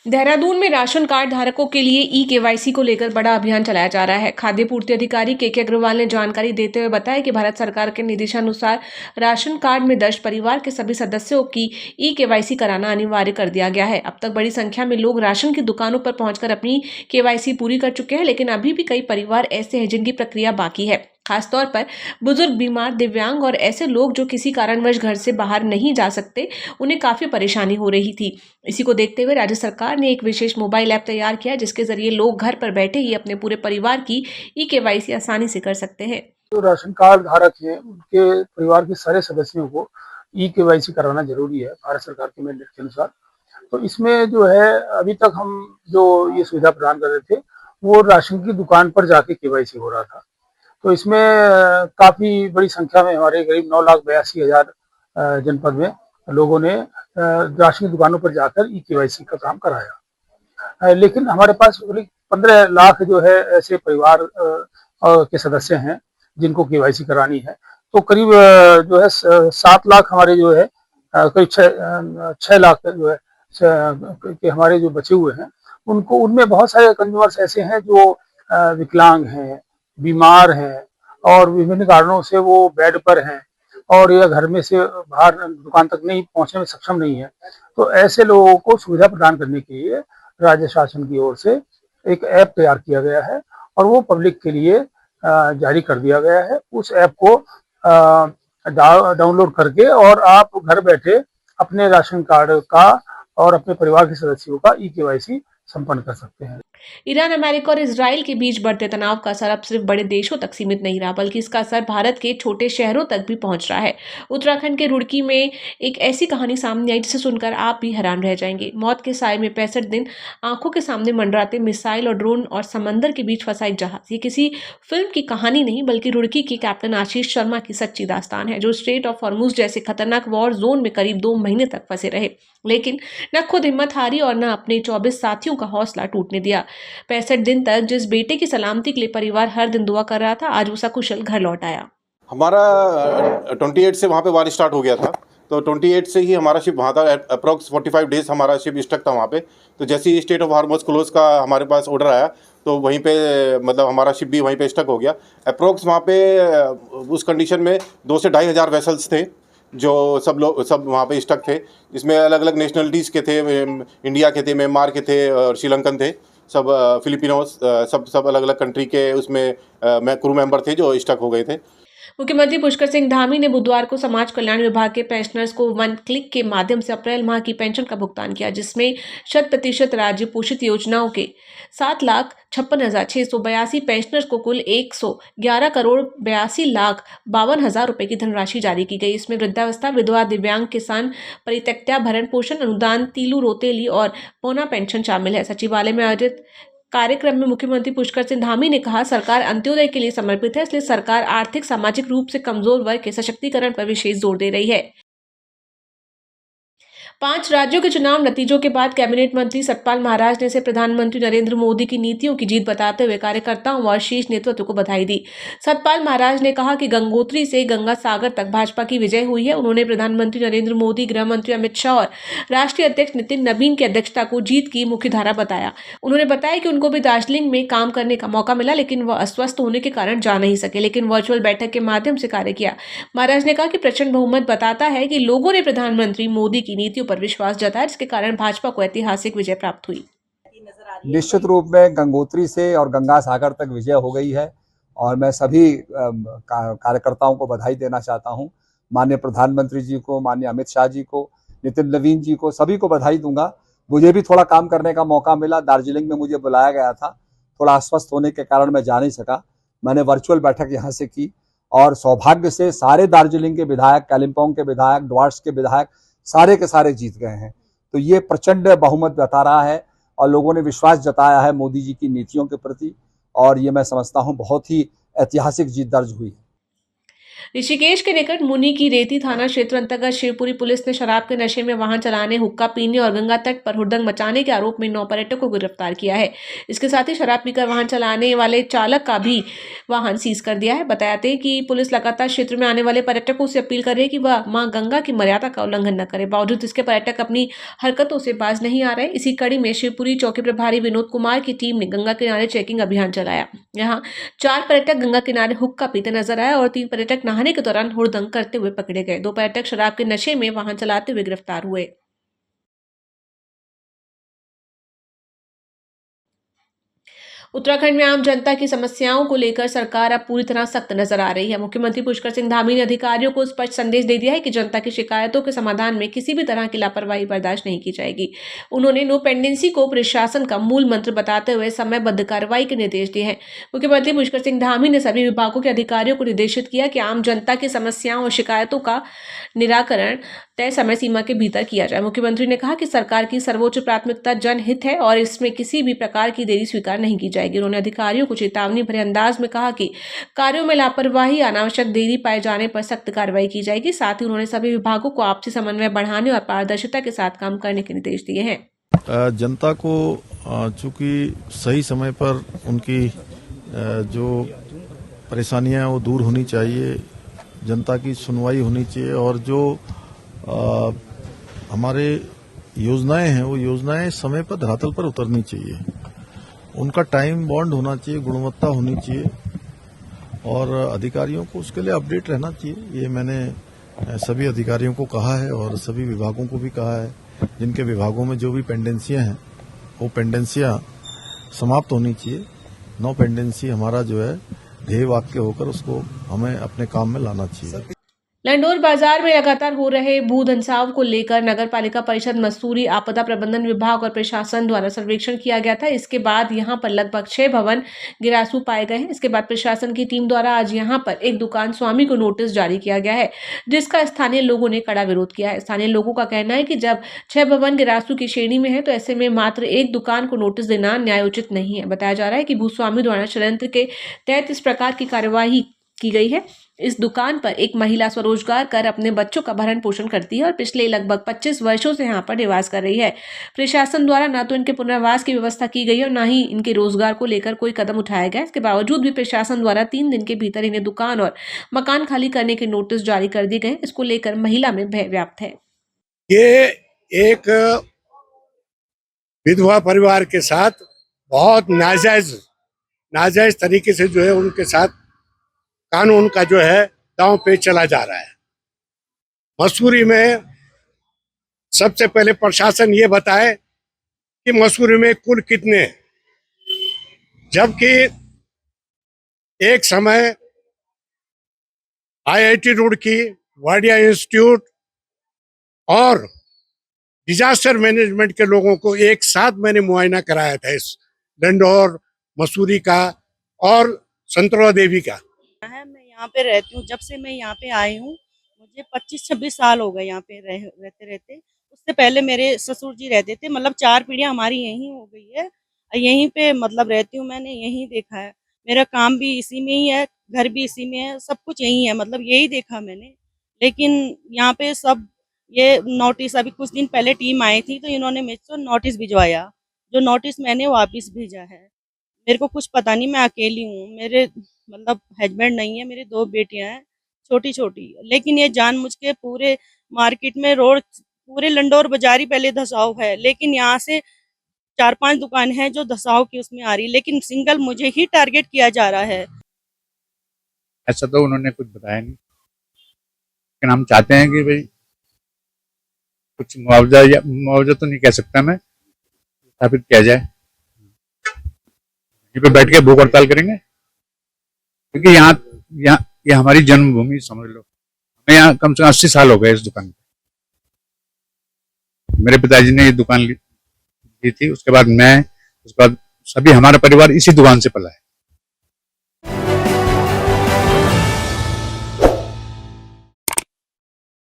देहरादून में ration card धारकों के लिए ई-केवाईसी को लेकर बड़ा अभियान चलाया जा रहा है। खाद्य पूर्ति अधिकारी के अग्रवाल ने जानकारी देते हुए बताया कि भारत सरकार के निर्देशानुसार राशन कार्ड में दर्ज परिवार के सभी सदस्यों की ई-केवाईसी कराना अनिवार्य कर दिया गया है। अब तक बड़ी संख्या में लोग राशन की दुकानों पर पहुंचकर अपनी केवाईसी पूरी कर चुके हैं, लेकिन अभी भी कई परिवार ऐसे हैं जिनकी प्रक्रिया बाकी है। खासतौर पर बुजुर्ग, बीमार, दिव्यांग और ऐसे लोग जो किसी कारणवश घर से बाहर नहीं जा सकते, उन्हें काफी परेशानी हो रही थी। इसी को देखते हुए राज्य सरकार ने एक विशेष मोबाइल ऐप तैयार किया, जिसके जरिए लोग घर पर बैठे ही अपने पूरे परिवार की ई-केवाईसी आसानी से कर सकते हैं। जो राशन कार्ड धारक हैं उनके परिवार के सारे सदस्यों को ई-केवाईसी कराना जरूरी है भारत सरकार के मैंडेट के अनुसार। तो इसमें जो है अभी तक हम जो ये सुविधा प्रदान कर रहे थे वो राशन की दुकान पर जाके केवाईसी हो रहा था। तो इसमें काफी बड़ी संख्या में हमारे करीब 9,82,000 जनपद में लोगों ने राशन की दुकानों पर जाकर ई-केवाईसी का काम कराया। लेकिन हमारे पास 15 लाख जो है ऐसे परिवार के सदस्य हैं जिनको केवाईसी करानी है। तो करीब जो है 7 लाख हमारे जो है करीब 6 लाख जो है के हमारे जो बचे हुए हैं उनको, उनमें बहुत सारे कंज्यूमर्स ऐसे हैं जो विकलांग हैं, बीमार हैं और विभिन्न कारणों से वो बेड पर हैं और या घर में से बाहर दुकान तक नहीं पहुंचने में सक्षम नहीं है। तो ऐसे लोगों को सुविधा प्रदान करने के लिए राज्य शासन की ओर से एक ऐप तैयार किया गया है और वो पब्लिक के लिए जारी कर दिया गया है। उस ऐप को डाउनलोड करके और आप घर बैठे अपने राशन कार्ड का और अपने परिवार के सदस्यों का ई-केवाईसी संपन्न कर सकते हैं। ईरान, अमेरिका और इजराइल के बीच बढ़ते तनाव का असर अब सिर्फ बड़े देशों तक सीमित नहीं रहा, बल्कि इसका असर भारत के छोटे शहरों तक भी पहुंच रहा है। उत्तराखंड के रुड़की में एक ऐसी कहानी सामने आई जिसे सुनकर आप भी हैरान रह जाएंगे। मौत के साए में 65 दिन आंखों के सामने मंडराते मिसाइल और ड्रोन और समंदर के बीच फंसा एक जहाज। ये किसी फिल्म की कहानी नहीं, बल्कि रुड़की के कैप्टन आशीष शर्मा की सच्ची दास्तान है, जो स्ट्रेट ऑफ हॉर्मुज जैसे खतरनाक वॉर जोन में करीब 2 महीने तक फंसे रहे, लेकिन न खुद हिम्मत हारी और न अपने 24 साथियों का हौसला टूटने दिया। 65 दिन तक जिस बेटे की सलामती के लिए परिवार हर दिन दुआ कर रहा था, आज वो सकुशल घर लौट आया। हमारा 28 से वहाँ पे वार स्टार्ट हो गया था, तो 28 से ही हमारा शिप वहाँ था। अप्रॉक्स 45 डेज हमारा शिप स्टक था वहाँ पे। तो जैसे ही स्टेट ऑफ हार्मस क्लोज का हमारे पास ऑर्डर आया तो वहीं पे मतलब हमारा शिप भी वहीं पे स्टक हो गया। अप्रॉक्स वहाँ पे उस कंडीशन में 2 से 2,500 वेसल्स थे जो सब वहाँ पे स्टक थे, जिसमें अलग अलग नेशनलिटीज़ के थे, इंडिया के थे, म्यांमार के थे और श्रीलंकन थे, सब फिलिपिनोस, सब अलग अलग कंट्री के उसमें क्रू मेंबर थे जो स्टक हो गए थे। मुख्यमंत्री पुष्कर सिंह धामी ने बुधवार को समाज कल्याण विभाग के पेंशनर्स को 1 क्लिक के माध्यम से अप्रैल माह की पेंशन का भुगतान किया, जिसमें 100% राज्य पोषित योजनाओं के 7,56,682 पेंशनर्स को कुल 111,82,52,000 रुपए की धनराशि जारी की गई। इसमें वृद्धावस्था, विधवा, दिव्यांग, किसान, परित्यक्ता, भरण पोषण अनुदान, तीलू रोतेली और पौना पेंशन शामिल है। सचिवालय में आयोजित कार्यक्रम में मुख्यमंत्री पुष्कर सिंह धामी ने कहा, सरकार अंत्योदय के लिए समर्पित है, इसलिए सरकार आर्थिक सामाजिक रूप से कमजोर वर्ग के सशक्तिकरण पर विशेष जोर दे रही है। 5 राज्यों के चुनाव नतीजों के बाद कैबिनेट मंत्री सतपाल महाराज ने इसे प्रधानमंत्री नरेंद्र मोदी की नीतियों की जीत बताते हुए कार्यकर्ताओं और शीर्ष नेतृत्व को बधाई दी। सतपाल महाराज ने कहा कि गंगोत्री से गंगा सागर तक भाजपा की विजय हुई है। उन्होंने प्रधानमंत्री नरेंद्र मोदी, गृह मंत्री अमित शाह और राष्ट्रीय अध्यक्ष नितिन नवीन की अध्यक्षता को जीत की मुख्यधारा बताया। उन्होंने बताया कि उनको भी दार्जिलिंग में काम करने का मौका मिला, लेकिन वह अस्वस्थ होने के कारण जा नहीं सके, लेकिन वर्चुअल बैठक के माध्यम से कार्य किया। महाराज ने कहा कि प्रचंड बहुमत बताता है कि लोगों ने प्रधानमंत्री मोदी की नीतियों पर विश्वास जताया, जिसके कारण भाजपा को ऐतिहासिक विजय प्राप्त हुई। निश्चित रूप में गंगोत्री से और गंगा सागर तक विजय हो गई है और मैं सभी कार्यकर्ताओं को बधाई देना चाहता हूं। माननीय प्रधानमंत्री जी को, माननीय अमित शाह जी को, नितिन नवीन जी को, सभी को बधाई दूंगा। मुझे भी थोड़ा काम करने का मौका मिला। दार्जिलिंग में मुझे बुलाया गया था, थोड़ा अस्वस्थ होने के कारण मैं जा नहीं सका। मैंने वर्चुअल बैठक यहाँ से की और सौभाग्य से सारे दार्जिलिंग के विधायक, कालिम्पोंग के विधायक, डुवर्स के विधायक सारे के सारे जीत गए हैं। तो ये प्रचंड बहुमत बता रहा है और लोगों ने विश्वास जताया है मोदी जी की नीतियों के प्रति और ये मैं समझता हूं बहुत ही ऐतिहासिक जीत दर्ज हुई है। ऋषिकेश के निकट मुनि की रेती थाना क्षेत्र अंतर्गत शिवपुरी पुलिस ने शराब के नशे में वाहन चलाने, हुक्का पीने और गंगा तट पर हुड़दंग मचाने के आरोप में 9 पर्यटकों को गिरफ्तार किया है। इसके साथ ही शराब पीकर वाहन चलाने वाले चालक का भी वाहन सीज कर दिया है। बताते हैं कि पुलिस लगातार क्षेत्र में आने वाले पर्यटकों से अपील कर रही है कि वह मां गंगा की मर्यादा का उल्लंघन न करे। बावजूद इसके पर्यटक अपनी हरकतों से बाज नहीं आ रहे। इसी कड़ी में शिवपुरी चौकी प्रभारी विनोद कुमार की टीम ने गंगा किनारे चेकिंग अभियान चलाया। यहाँ 4 पर्यटक गंगा किनारे हुक्का पीते नजर आए और 3 पर्यटक नहाने के दौरान हुड़दंग करते हुए पकड़े गए। 2 पर्यटक शराब के नशे में वाहन चलाते हुए गिरफ्तार हुए। उत्तराखंड में आम जनता की समस्याओं को लेकर सरकार अब पूरी तरह सख्त नजर आ रही है। मुख्यमंत्री पुष्कर सिंह धामी ने अधिकारियों को स्पष्ट संदेश दे दिया है कि जनता की शिकायतों के समाधान में किसी भी तरह की लापरवाही बर्दाश्त नहीं की जाएगी। उन्होंने नो पेंडेंसी को प्रशासन का मूल मंत्र बताते हुए समयबद्ध कार्रवाई के निर्देश दिए हैं। मुख्यमंत्री पुष्कर सिंह धामी ने सभी विभागों के अधिकारियों को निर्देशित किया कि आम जनता की समस्याओं और शिकायतों का निराकरण तय समय सीमा के भीतर किया जाए। मुख्यमंत्री ने कहा कि सरकार की सर्वोच्च प्राथमिकता जनहित है और इसमें किसी भी प्रकार की देरी स्वीकार नहीं की जाएगी। उन्होंने अधिकारियों को चेतावनी भरे अंदाज में कहा कि कार्यों में लापरवाही, अनावश्यक देरी पाए जाने पर सख्त कार्रवाई की जाएगी। साथ ही उन्होंने सभी विभागों को आपसी समन्वय बढ़ाने और पारदर्शिता के साथ काम करने के निर्देश दिए हैं। जनता को चूंकि सही समय पर उनकी जो परेशानियां वो दूर होनी चाहिए, जनता की सुनवाई होनी चाहिए और जो हमारे योजनाएं हैं वो योजनाएं समय पर धरातल पर उतरनी चाहिए। उनका टाइम बॉन्ड होना चाहिए, गुणवत्ता होनी चाहिए और अधिकारियों को उसके लिए अपडेट रहना चाहिए। ये मैंने सभी अधिकारियों को कहा है और सभी विभागों को भी कहा है, जिनके विभागों में जो भी पेंडेंसियां हैं वो पेंडेंसियां समाप्त होनी चाहिए। नो पेंडेंसी हमारा जो है ध्येय वाक्य होकर उसको हमें अपने काम में लाना चाहिए। लंडोर बाजार में लगातार हो रहे भू धंसाव को लेकर नगर पालिका परिषद, मसूरी आपदा प्रबंधन विभाग और प्रशासन द्वारा सर्वेक्षण किया गया था। इसके बाद यहां पर लगभग 6 भवन गिरासू पाए गए हैं। इसके बाद प्रशासन की टीम द्वारा आज यहां पर एक दुकान स्वामी को नोटिस जारी किया गया है, जिसका स्थानीय लोगों ने कड़ा विरोध किया है। स्थानीय लोगों का कहना है कि जब 6 भवन गिरासू की श्रेणी में है तो ऐसे में मात्र एक दुकान को नोटिस देना न्यायोचित नहीं है। बताया जा रहा है कि भूस्वामी द्वारा षड्यंत्र के तहत इस प्रकार की कार्यवाही की गई है। इस दुकान पर एक महिला स्वरोजगार कर अपने बच्चों का भरण पोषण करती है और पिछले लगभग 25 वर्षों से यहाँ पर निवास कर रही है। प्रशासन द्वारा न तो इनके पुनर्वास की व्यवस्था की गई और न ही इनके रोजगार को लेकर कोई कदम उठाया गया। इसके बावजूद भी प्रशासन द्वारा 3 दिन के भीतर इन्हें दुकान और मकान खाली करने के नोटिस जारी कर दिए गए। इसको लेकर महिला में भय व्याप्त है। ये एक विधवा परिवार के साथ बहुत नाजायज तरीके से जो है उनके साथ कानून का जो है दांव पे चला जा रहा है। मसूरी में सबसे पहले प्रशासन ये बताए कि मसूरी में कुल कितने हैं, जबकि एक समय IIT रुड़की, वाडिया इंस्टीट्यूट और डिजास्टर मैनेजमेंट के लोगों को एक साथ मैंने मुआयना कराया था इस लंडौर, मसूरी का और संतरोला देवी का। मैं यहाँ पे रहती हूँ, जब से मैं यहाँ पे आई हूँ मुझे 25-26 साल हो गए यहाँ पे रहते। उससे पहले मेरे ससुर जी रहते थे, मतलब 4 पीढ़ियाँ हमारी यहीं हो गई है। यहीं पे मतलब रहती हूँ, मैंने यहीं देखा है। मेरा काम भी इसी में ही है, घर भी इसी में है, सब कुछ यही है, मतलब यही देखा मैंने। लेकिन यहाँ पे सब ये नोटिस, अभी कुछ दिन पहले टीम आई थी तो इन्होंने मुझसे नोटिस भिजवाया, जो नोटिस मैंने वापस भेजा है। मेरे को कुछ पता नहीं, मैं अकेली हूँ, मेरे मतलब हस्बैंड नहीं है, मेरी 2 बेटियां हैं छोटी छोटी। लेकिन ये जानबूझ के पूरे मार्केट में रोड, पूरे लंडौर बाजारी पहले धसाव है, लेकिन यहाँ से 4-5 दुकान है जो धसाव की उसमें आ रही, लेकिन सिंगल मुझे ही टारगेट किया जा रहा है। ऐसा तो उन्होंने कुछ बताया नहीं, लेकिन हम चाहते हैं कि भाई कुछ मुआवजा तो नहीं कह सकता मैं, स्थापित किया जाए। यहीं पे बैठ के भूख हड़ताल करेंगे, क्योंकि यहाँ ये हमारी जन्मभूमि समझ लो। हमें यहाँ कम से कम 80 साल हो गए इस दुकान पे। मेरे पिताजी ने ये दुकान ली थी, उसके बाद मैं, उसके बाद सभी हमारा परिवार इसी दुकान से पला है।